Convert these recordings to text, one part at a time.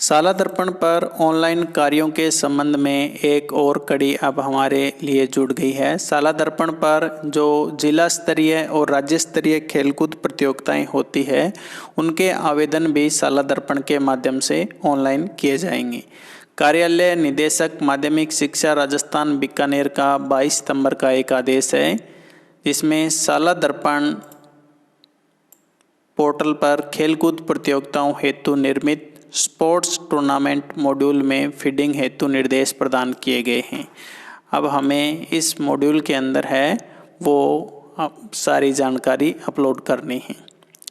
साला दर्पण पर ऑनलाइन कार्यों के संबंध में एक और कड़ी अब हमारे लिए जुड़ गई है। साला दर्पण पर जो जिला स्तरीय और राज्य स्तरीय खेलकूद प्रतियोगिताएं होती है, उनके आवेदन भी साला दर्पण के माध्यम से ऑनलाइन किए जाएंगे। कार्यालय निदेशक माध्यमिक शिक्षा राजस्थान बीकानेर का 22 सितंबर का एक आदेश है, जिसमें साला दर्पण पोर्टल पर खेलकूद प्रतियोगिताओं हेतु निर्मित स्पोर्ट्स टूर्नामेंट मॉड्यूल में फीडिंग हेतु निर्देश प्रदान किए गए हैं। अब हमें इस मॉड्यूल के अंदर है वो सारी जानकारी अपलोड करनी है।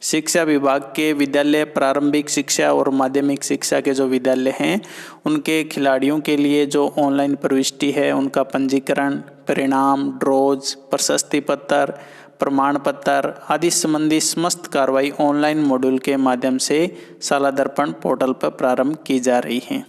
शिक्षा विभाग के विद्यालय, प्रारंभिक शिक्षा और माध्यमिक शिक्षा के जो विद्यालय हैं, उनके खिलाड़ियों के लिए जो ऑनलाइन प्रविष्टि है, उनका पंजीकरण, परिणाम, ड्रॉज, प्रशस्ति पत्र, प्रमाण पत्र आदि संबंधी समस्त कार्रवाई ऑनलाइन मॉड्यूल के माध्यम से साला दर्पण पोर्टल पर प्रारंभ की जा रही है।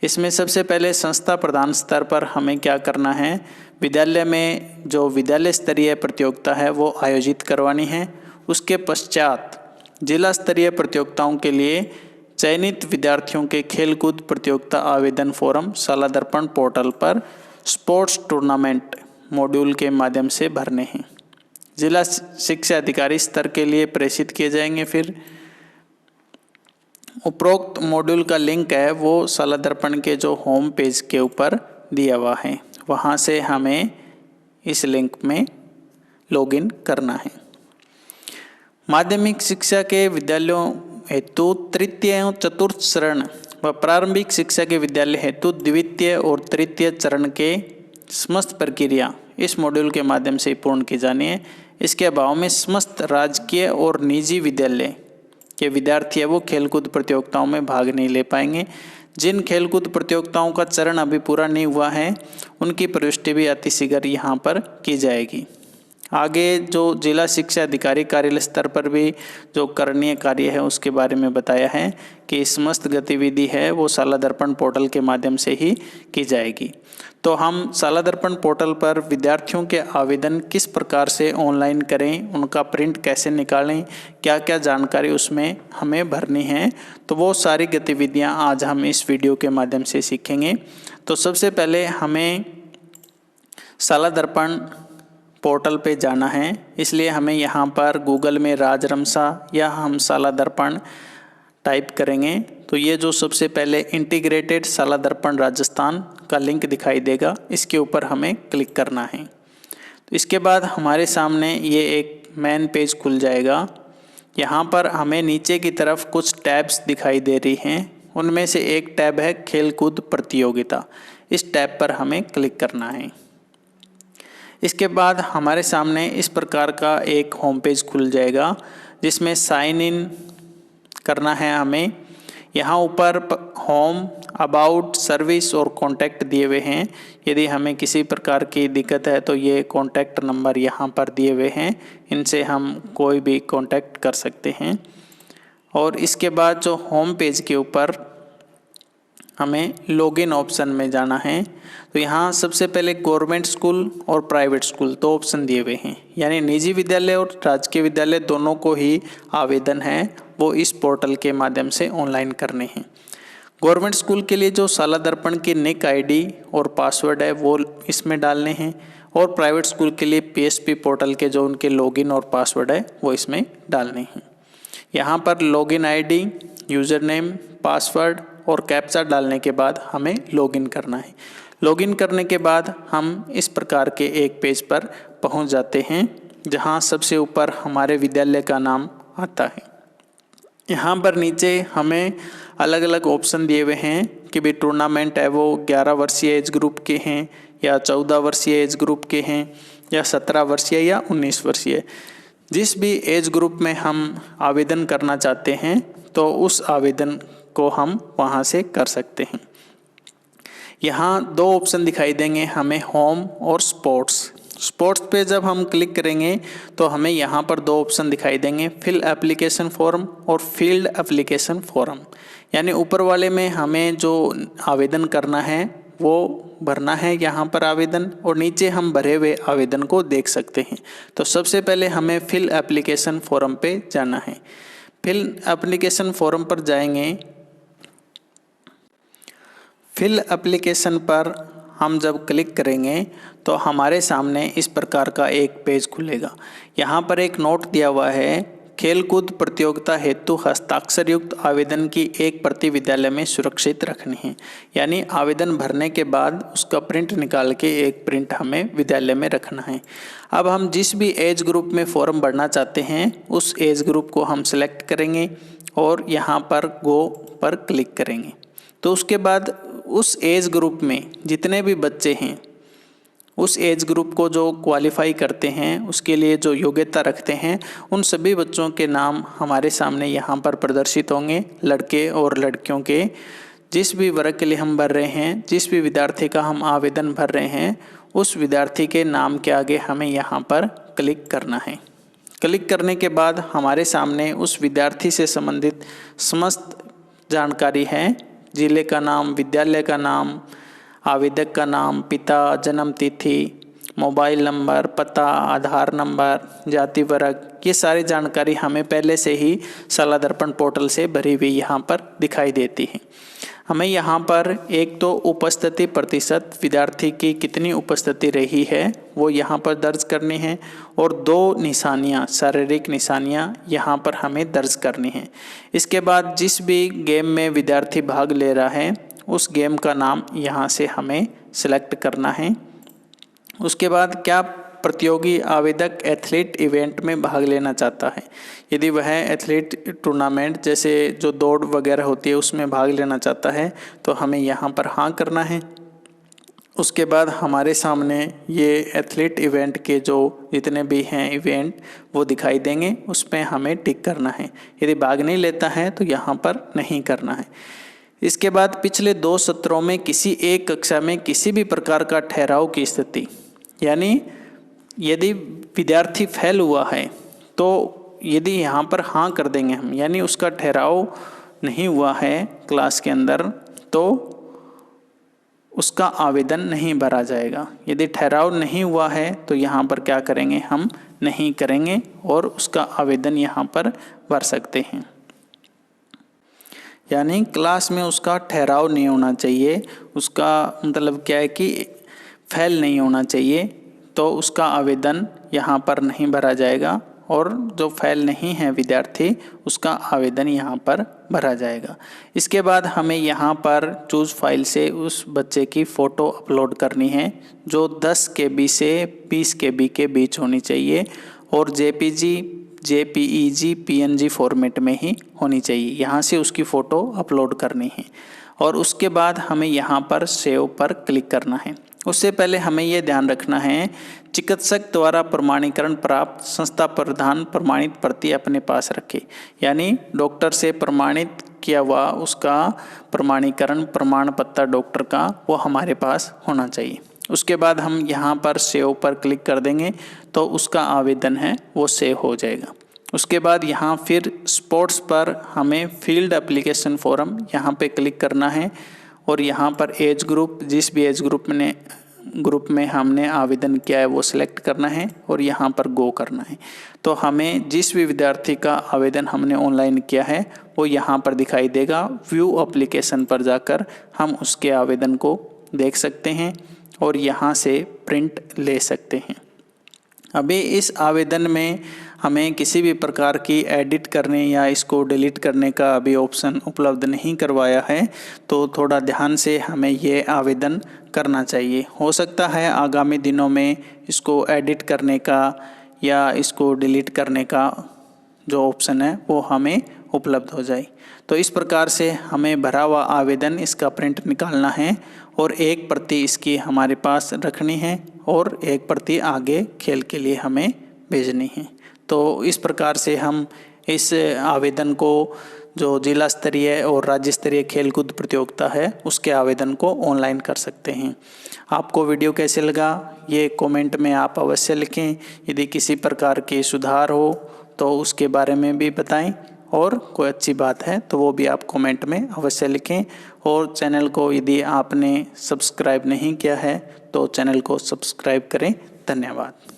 इसमें सबसे पहले संस्था प्रधान स्तर पर हमें क्या करना है, विद्यालय में जो विद्यालय स्तरीय प्रतियोगिता है वो आयोजित करवानी है। उसके पश्चात जिला स्तरीय प्रतियोगिताओं के लिए चयनित विद्यार्थियों के खेलकूद प्रतियोगिता आवेदन फॉर्म साला दर्पण पोर्टल पर स्पोर्ट्स टूर्नामेंट मॉड्यूल के माध्यम से भरने हैं। जिला शिक्षा अधिकारी स्तर के लिए प्रेषित किए जाएंगे। फिर उपरोक्त मॉड्यूल का लिंक है वो साला दर्पण के जो होम पेज के ऊपर दिया हुआ है, वहाँ से हमें इस लिंक में लॉगिन करना है। माध्यमिक शिक्षा के विद्यालयों हेतु तृतीय एवं चतुर्थ चरण व प्रारंभिक शिक्षा के विद्यालय हेतु द्वितीय और तृतीय चरण के समस्त प्रक्रिया इस मॉड्यूल के माध्यम से पूर्ण की जानी है। इसके अभाव में समस्त राजकीय और निजी विद्यालय के विद्यार्थी है वो खेलकूद प्रतियोगिताओं में भाग नहीं ले पाएंगे। जिन खेलकूद प्रतियोगिताओं का चरण अभी पूरा नहीं हुआ है, उनकी प्रविष्टि भी अतिशीघ्र यहाँ पर की जाएगी। आगे जो जिला शिक्षा अधिकारी कार्यालय स्तर पर भी जो करणीय कार्य है उसके बारे में बताया है कि समस्त गतिविधि है वो साला दर्पण पोर्टल के माध्यम से ही की जाएगी। तो हम साला दर्पण पोर्टल पर विद्यार्थियों के आवेदन किस प्रकार से ऑनलाइन करें, उनका प्रिंट कैसे निकालें, क्या क्या जानकारी उसमें हमें भरनी है, तो वो सारी गतिविधियाँ आज हम इस वीडियो के माध्यम से सीखेंगे। तो सबसे पहले हमें साला दर्पण पोर्टल पे जाना है, इसलिए हमें यहाँ पर गूगल में राजरमसा या हम साला दर्पण टाइप करेंगे तो ये जो सबसे पहले इंटीग्रेटेड साला दर्पण राजस्थान का लिंक दिखाई देगा, इसके ऊपर हमें क्लिक करना है। तो इसके बाद हमारे सामने ये एक मेन पेज खुल जाएगा। यहाँ पर हमें नीचे की तरफ कुछ टैब्स दिखाई दे रही हैं, उनमें से एक टैब है खेलकूद प्रतियोगिता। इस टैब पर हमें क्लिक करना है। इसके बाद हमारे सामने इस प्रकार का एक होम पेज खुल जाएगा, जिसमें साइन इन करना है हमें। यहाँ ऊपर होम, अबाउट, सर्विस और कॉन्टैक्ट दिए हुए हैं। यदि हमें किसी प्रकार की दिक्कत है तो ये कॉन्टैक्ट नंबर यहाँ पर दिए हुए हैं, इनसे हम कोई भी कॉन्टैक्ट कर सकते हैं। और इसके बाद जो होम पेज के ऊपर हमें लॉगिन ऑप्शन में जाना है, तो यहाँ सबसे पहले गवर्नमेंट स्कूल और प्राइवेट स्कूल दो ऑप्शन दिए हुए हैं, यानी निजी विद्यालय और राजकीय विद्यालय दोनों को ही आवेदन है वो इस पोर्टल के माध्यम से ऑनलाइन करने हैं। गवर्नमेंट स्कूल के लिए जो साला दर्पण की निक आईडी और पासवर्ड है वो इसमें डालने हैं, और प्राइवेट स्कूल के लिए पीएसपी पोर्टल के जो उनके लॉगिन और पासवर्ड है वो इसमें डालने हैं। यहाँ पर login ID, user name, password और कैप्चा डालने के बाद हमें लॉगिन करना है। लॉगिन करने के बाद हम इस प्रकार के एक पेज पर पहुंच जाते हैं, जहां सबसे ऊपर हमारे विद्यालय का नाम आता है। यहाँ पर नीचे हमें अलग अलग ऑप्शन दिए हुए हैं कि भी टूर्नामेंट है वो 11 वर्षीय एज ग्रुप के हैं या 14 वर्षीय एज ग्रुप के हैं या 17 वर्षीय या 19 वर्षीय। जिस भी एज ग्रुप में हम आवेदन करना चाहते हैं तो उस आवेदन को हम वहां से कर सकते हैं। यहाँ दो ऑप्शन दिखाई देंगे हमें, होम और स्पोर्ट्स। स्पोर्ट्स पे जब हम क्लिक करेंगे तो हमें यहाँ पर दो ऑप्शन दिखाई देंगे, फिल एप्लीकेशन फॉर्म और फील्ड एप्लीकेशन फॉर्म। यानी ऊपर वाले में हमें जो आवेदन करना है वो भरना है यहाँ पर आवेदन, और नीचे हम भरे हुए आवेदन को देख सकते हैं। तो सबसे पहले हमें फिल एप्लीकेशन फॉर्म पे जाना है। फिल एप्लीकेशन फॉर्म पर जाएंगे फिल एप्लीकेशन पर हम जब क्लिक करेंगे तो हमारे सामने इस प्रकार का एक पेज खुलेगा। यहाँ पर एक नोट दिया हुआ है, खेलकूद प्रतियोगिता हेतु हस्ताक्षर युक्त आवेदन की एक प्रति विद्यालय में सुरक्षित रखनी है। यानी आवेदन भरने के बाद उसका प्रिंट निकाल के एक प्रिंट हमें विद्यालय में रखना है। अब हम जिस भी एज ग्रुप में फॉर्म भरना चाहते हैं उस एज ग्रुप को हम सेलेक्ट करेंगे और यहाँ पर गो पर क्लिक करेंगे। तो उसके बाद उस एज ग्रुप में जितने भी बच्चे हैं, उस एज ग्रुप को जो क्वालिफाई करते हैं, उसके लिए जो योग्यता रखते हैं, उन सभी बच्चों के नाम हमारे सामने यहाँ पर प्रदर्शित होंगे, लड़के और लड़कियों के। जिस भी वर्ग के लिए हम भर रहे हैं, जिस भी विद्यार्थी का हम आवेदन भर रहे हैं, उस विद्यार्थी के नाम के आगे हमें यहाँ पर क्लिक करना है। क्लिक करने के बाद हमारे सामने उस विद्यार्थी से संबंधित समस्त जानकारी है, जिले का नाम, विद्यालय का नाम, आवेदक का नाम, पिता, जन्म तिथि, मोबाइल नंबर, पता, आधार नंबर, जाति वर्ग, ये सारी जानकारी हमें पहले से ही शाला दर्पण पोर्टल से भरी हुई यहाँ पर दिखाई देती है। हमें यहाँ पर एक तो उपस्थिति प्रतिशत, विद्यार्थी की कितनी उपस्थिति रही है वो यहाँ पर दर्ज करनी है, और 2 निशानियाँ, शारीरिक निशानियाँ यहाँ पर हमें दर्ज करनी है। इसके बाद जिस भी गेम में विद्यार्थी भाग ले रहा है उस गेम का नाम यहाँ से हमें सेलेक्ट करना है। उसके बाद क्या प्रतियोगी आवेदक एथलीट इवेंट में भाग लेना चाहता है। यदि वह एथलीट टूर्नामेंट जैसे जो दौड़ वगैरह होती है उसमें भाग लेना चाहता है तो हमें यहाँ पर हाँ करना है। उसके बाद हमारे सामने ये एथलीट इवेंट के जो जितने भी हैं इवेंट वो दिखाई देंगे, उस पर हमें टिक करना है। यदि भाग नहीं लेता है तो यहाँ पर नहीं करना है। इसके बाद पिछले 2 सत्रों में किसी एक कक्षा में किसी भी प्रकार का ठहराव की स्थिति, यानी यदि विद्यार्थी फेल हुआ है तो यदि यहाँ पर हाँ कर देंगे हम, यानी उसका ठहराव नहीं हुआ है क्लास के अंदर, तो उसका आवेदन नहीं भरा जाएगा। यदि ठहराव नहीं हुआ है तो यहाँ पर क्या करेंगे, हम नहीं करेंगे और उसका आवेदन यहाँ पर भर सकते हैं। यानी क्लास में उसका ठहराव नहीं होना चाहिए, उसका मतलब क्या है कि फेल नहीं होना चाहिए, तो उसका आवेदन यहाँ पर नहीं भरा जाएगा, और जो फेल नहीं है विद्यार्थी उसका आवेदन यहाँ पर भरा जाएगा। इसके बाद हमें यहाँ पर चूज़ फाइल से उस बच्चे की फ़ोटो अपलोड करनी है जो 10 KB से 20 KB के बीच होनी चाहिए, और JPG, JPEG, PNG फॉर्मेट में ही होनी चाहिए। यहाँ से उसकी फ़ोटो अपलोड करनी है और उसके बाद हमें यहाँ पर सेव पर क्लिक करना है। उससे पहले हमें ये ध्यान रखना है, चिकित्सक द्वारा प्रमाणीकरण प्राप्त संस्था प्रधान प्रमाणित प्रति अपने पास रखे। यानी डॉक्टर से प्रमाणित किया हुआ उसका प्रमाणीकरण प्रमाण पत्र डॉक्टर का वो हमारे पास होना चाहिए। उसके बाद हम यहाँ पर सेव पर क्लिक कर देंगे तो उसका आवेदन है वो सेव हो जाएगा। उसके बाद यहाँ फिर स्पोर्ट्स पर हमें फील्ड एप्लीकेशन फॉर्म यहाँ पे क्लिक करना है, और यहाँ पर एज ग्रुप, जिस भी एज ग्रुप में हमने आवेदन किया है वो सिलेक्ट करना है और यहाँ पर गो करना है। तो हमें जिस भी विद्यार्थी का आवेदन हमने ऑनलाइन किया है वो यहाँ पर दिखाई देगा। व्यू एप्लीकेशन पर जाकर हम उसके आवेदन को देख सकते हैं और यहाँ से प्रिंट ले सकते हैं। अभी इस आवेदन में हमें किसी भी प्रकार की एडिट करने या इसको डिलीट करने का अभी ऑप्शन उपलब्ध नहीं करवाया है, तो थोड़ा ध्यान से हमें ये आवेदन करना चाहिए। हो सकता है आगामी दिनों में इसको एडिट करने का या इसको डिलीट करने का जो ऑप्शन है वो हमें उपलब्ध हो जाए। तो इस प्रकार से हमें भरा हुआ आवेदन इसका प्रिंट निकालना है और एक प्रति इसकी हमारे पास रखनी है और एक प्रति आगे खेल के लिए हमें भेजनी है। तो इस प्रकार से हम इस आवेदन को जो जिला स्तरीय और राज्य स्तरीय खेलकूद प्रतियोगिता है उसके आवेदन को ऑनलाइन कर सकते हैं। आपको वीडियो कैसे लगा ये कमेंट में आप अवश्य लिखें। यदि किसी प्रकार के सुधार हो तो उसके बारे में भी बताएं, और कोई अच्छी बात है तो वो भी आप कमेंट में अवश्य लिखें। और चैनल को यदि आपने सब्सक्राइब नहीं किया है तो चैनल को सब्सक्राइब करें। धन्यवाद।